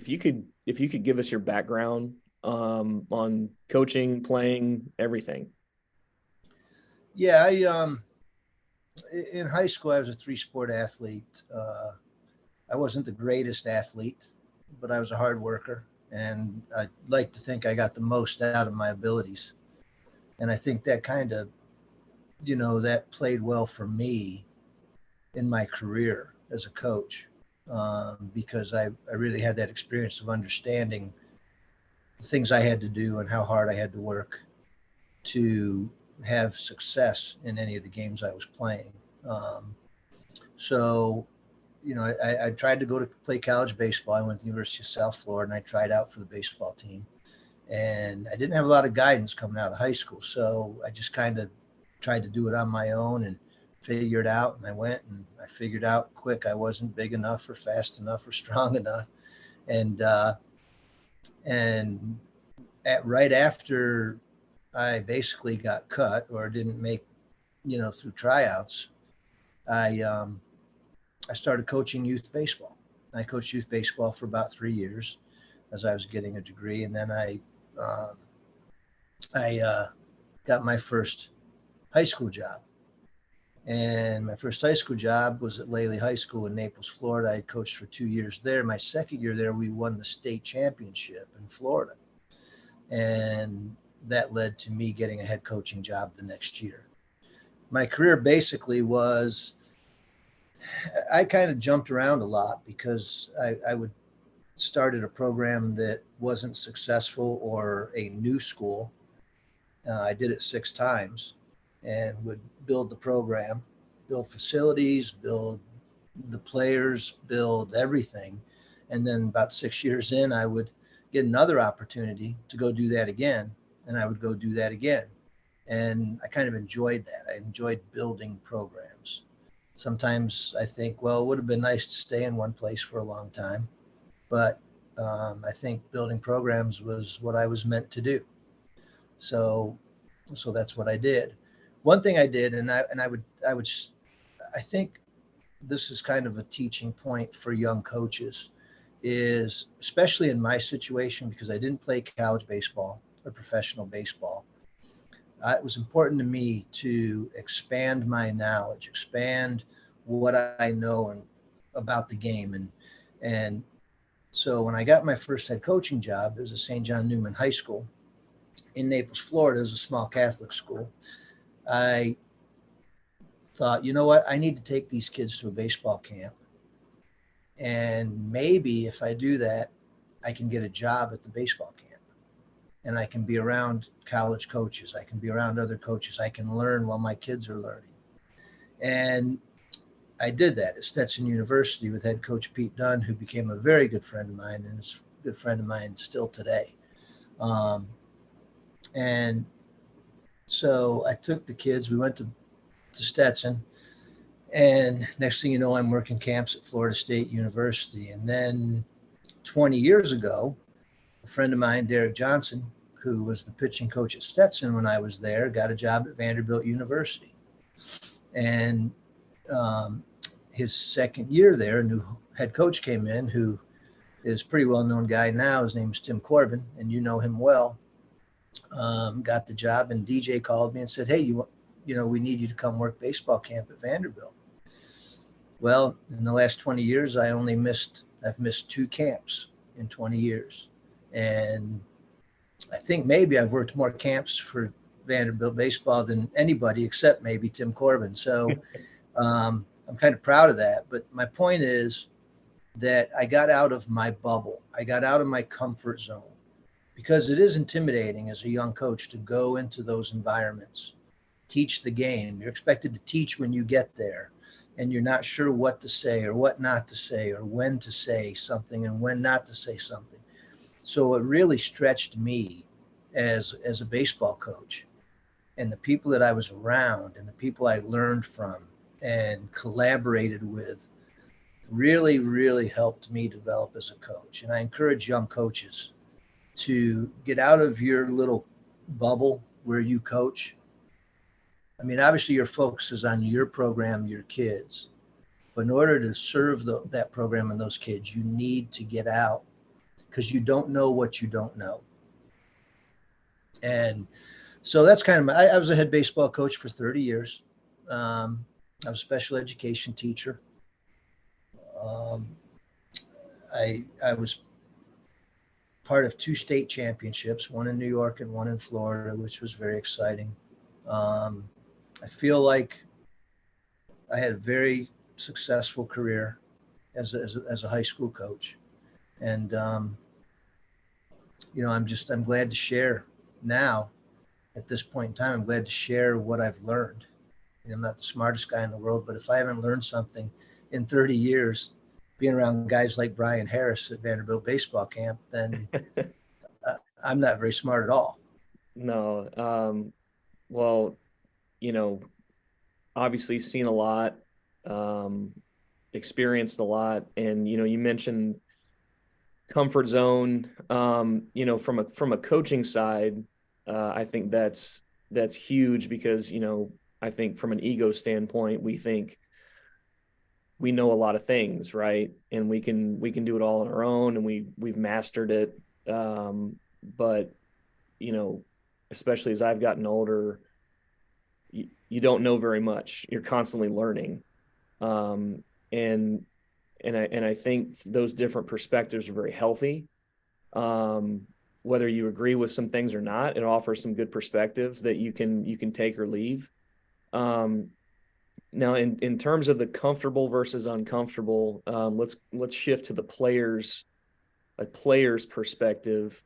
if you could give us your background on coaching, playing, everything. Yeah, in high school I was a three-sport athlete. I wasn't the greatest athlete, but I was a hard worker, and I like to think I got the most out of my abilities. And I think that kind of, that played well for me in my career as a coach, because I really had that experience of understanding the things I had to do and how hard I had to work to have success in any of the games I was playing. Um, so, I tried to go to play college baseball. I went to the University of South Florida and I tried out for the baseball team. And I didn't have a lot of guidance coming out of high school. So I just kind of tried to do it on my own and figure it out. And I went and I figured out quick I wasn't big enough or fast enough or strong enough. And, and right after I basically got cut or didn't make, through tryouts, I, um, I started coaching youth baseball. I coached youth baseball for about 3 years as I was getting a degree. And then um, I got my first high school job. And my first high school job was at Lely High School in Naples, Florida. I coached for 2 years there. My second year there, we won the state championship in Florida. And that led to me getting a head coaching job the next year. My career basically was, I kind of jumped around a lot because I would started a program that wasn't successful or a new school. I did it 6 times and would build the program, build facilities, build the players, build everything. And then about 6 years in, I would get another opportunity to go do that again. And I would go do that again. And I kind of enjoyed that. I enjoyed building programs. Sometimes I think, well, it would have been nice to stay in one place for a long time. But I think building programs was what I was meant to do. So, so that's what I did. One thing I did, I think this is kind of a teaching point for young coaches, is especially in my situation because I didn't play college baseball or professional baseball. It was important to me to expand my knowledge, expand what I know about the game, and so when I got my first head coaching job, it was at St. John Newman High School in Naples, Florida. It was a small Catholic school. I thought, you know what? I need to take these kids to a baseball camp. And maybe if I do that, I can get a job at the baseball camp and I can be around college coaches. I can be around other coaches. I can learn while my kids are learning. And I did that at Stetson University with head coach Pete Dunn, who became a very good friend of mine and is a good friend of mine still today. Um, and so I took the kids. We went to Stetson. And next thing you know, I'm working camps at Florida State University. And then 20 years ago, a friend of mine, Derek Johnson, who was the pitching coach at Stetson when I was there, got a job at Vanderbilt University. And his second year there, a new head coach came in who is a pretty well-known guy now. His name is Tim Corbin, and you know him well. Got the job, and DJ called me and said, "Hey, we need you to come work baseball camp at Vanderbilt." Well, in the last 20 years, I've missed 2 camps in 20 years. And I think maybe I've worked more camps for Vanderbilt baseball than anybody except maybe Tim Corbin. So I'm kind of proud of that. But my point is that I got out of my bubble. I got out of my comfort zone because it is intimidating as a young coach to go into those environments, teach the game. You're expected to teach when you get there, and you're not sure what to say or what not to say or when to say something and when not to say something. So it really stretched me as a baseball coach, and the people that I was around and the people I learned from and collaborated with really, really helped me develop as a coach. And I encourage young coaches to get out of your little bubble where you coach. I mean, obviously your focus is on your program, your kids, but in order to serve that program and those kids, you need to get out. because you don't know what you don't know. And so that's kind of I was a head baseball coach for 30 years. I was a special education teacher. Um, I was part of two state championships, one in New York and one in Florida, which was very exciting. Um, I feel like I had a very successful career as a high school coach. And, I'm glad to share now at this point in time. I'm glad to share what I've learned. I'm not the smartest guy in the world, but if I haven't learned something in 30 years, being around guys like Brian Harris at Vanderbilt baseball camp, then I'm not very smart at all. No. Well, you know, obviously seen a lot, um, experienced a lot, and you mentioned comfort zone. From a coaching side, I think that's huge because I think from an ego standpoint, we think we know a lot of things, right? And we can do it all on our own, and we've mastered it. But you know, especially as I've gotten older, you don't know very much. You're constantly learning, um, and and I think those different perspectives are very healthy. Um, Whether you agree with some things or not, it offers some good perspectives that you can take or leave. Um, Now, in terms of the comfortable versus uncomfortable, let's shift to the players, a player's perspective.